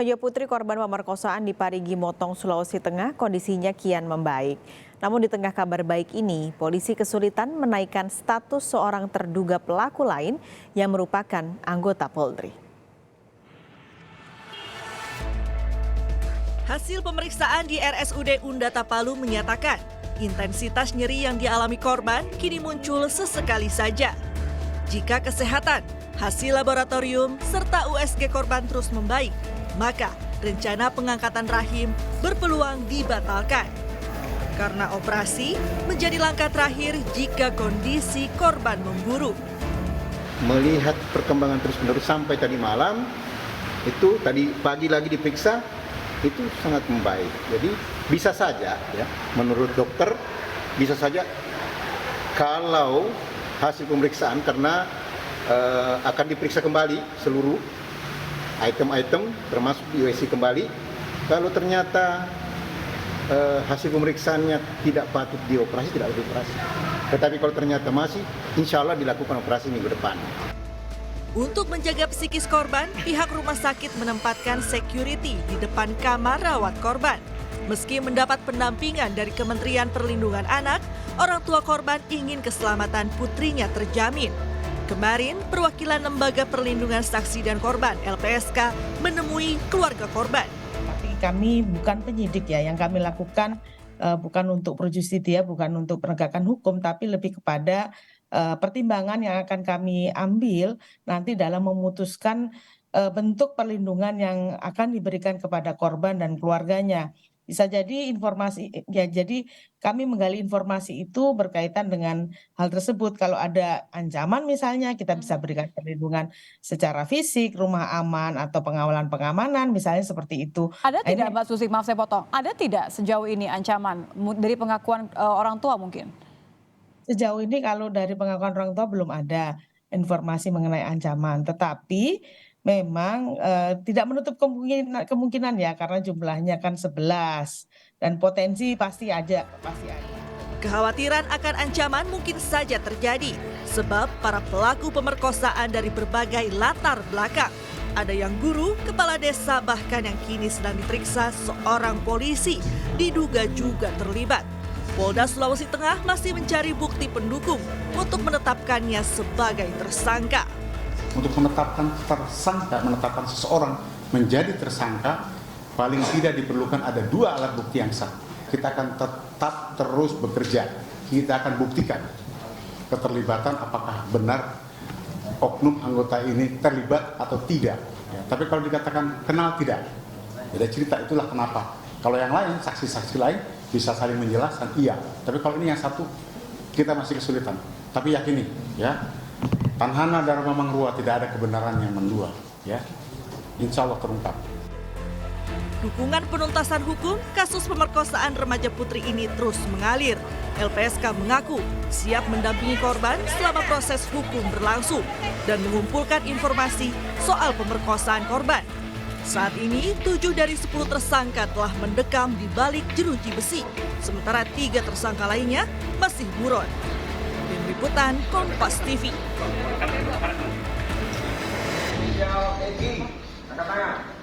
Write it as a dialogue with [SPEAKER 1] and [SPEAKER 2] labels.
[SPEAKER 1] Remaja putri korban pemerkosaan di Parigi Motong, Sulawesi Tengah kondisinya kian membaik. Namun di tengah kabar baik ini, polisi kesulitan menaikkan status seorang terduga pelaku lain yang merupakan anggota Polri.
[SPEAKER 2] Hasil pemeriksaan di RSUD Undata Palu menyatakan intensitas nyeri yang dialami korban kini muncul sesekali saja. Jika kesehatan, hasil laboratorium, serta USG korban terus membaik, maka rencana pengangkatan rahim berpeluang dibatalkan. Karena operasi menjadi langkah terakhir jika kondisi korban memburuk.
[SPEAKER 3] Melihat perkembangan terus-menerus sampai tadi malam, itu tadi pagi lagi diperiksa, itu sangat membaik. Jadi bisa saja ya, menurut dokter bisa saja kalau hasil pemeriksaan karena akan diperiksa kembali seluruh item-item termasuk di USG kembali. Kalau ternyata hasil pemeriksaannya tidak patut dioperasi, tidak dioperasi. Tetapi kalau ternyata masih, insya Allah dilakukan operasi minggu depan.
[SPEAKER 2] Untuk menjaga psikis korban, pihak rumah sakit menempatkan security di depan kamar rawat korban. Meski mendapat pendampingan dari Kementerian Perlindungan Anak, orang tua korban ingin keselamatan putrinya terjamin. Kemarin, perwakilan Lembaga Perlindungan Saksi dan Korban (LPSK) menemui keluarga korban.
[SPEAKER 4] Tapi kami bukan penyidik ya, yang kami lakukan bukan untuk pro justisia, bukan untuk penegakan hukum, tapi lebih kepada pertimbangan yang akan kami ambil nanti dalam memutuskan bentuk perlindungan yang akan diberikan kepada korban dan keluarganya. Bisa jadi informasi ya, jadi kami menggali informasi itu berkaitan dengan hal tersebut. Kalau ada ancaman misalnya, kita bisa berikan perlindungan secara fisik, rumah aman atau pengawalan pengamanan misalnya seperti itu.
[SPEAKER 5] Ada tidak Mbak Susi, maaf saya potong, ada tidak sejauh ini ancaman dari pengakuan orang tua mungkin?
[SPEAKER 4] Sejauh ini kalau dari pengakuan orang tua belum ada informasi mengenai ancaman, tetapi memang tidak menutup kemungkinan ya, karena jumlahnya kan 11 dan potensi pasti ada.
[SPEAKER 2] Kekhawatiran akan ancaman mungkin saja terjadi sebab para pelaku pemerkosaan dari berbagai latar belakang. Ada yang guru, kepala desa, bahkan yang kini sedang diperiksa seorang polisi diduga juga terlibat. Polda Sulawesi Tengah masih mencari bukti pendukung untuk menetapkannya sebagai tersangka.
[SPEAKER 6] Untuk menetapkan tersangka, menetapkan seseorang menjadi tersangka, paling tidak diperlukan ada 2 alat bukti yang sah. Kita akan tetap terus bekerja. Kita akan buktikan keterlibatan apakah benar oknum anggota ini terlibat atau tidak. Ya, tapi kalau dikatakan kenal tidak, beda cerita, itulah kenapa. Kalau yang lain, saksi-saksi lain bisa saling menjelaskan, iya. Tapi kalau ini yang satu, kita masih kesulitan. Tapi yakini, ya, Tanhana Dharma Mangrua, tidak ada kebenaran yang mendua, ya. Insya Allah terungkap.
[SPEAKER 2] Dukungan penuntasan hukum kasus pemerkosaan remaja putri ini terus mengalir. LPSK mengaku siap mendampingi korban selama proses hukum berlangsung dan mengumpulkan informasi soal pemerkosaan korban. Saat ini 7 dari 10 tersangka telah mendekam di balik jeruji besi, sementara 3 tersangka lainnya masih buron. Tim Liputan Kompas TV.
[SPEAKER 7] Angkat tangan.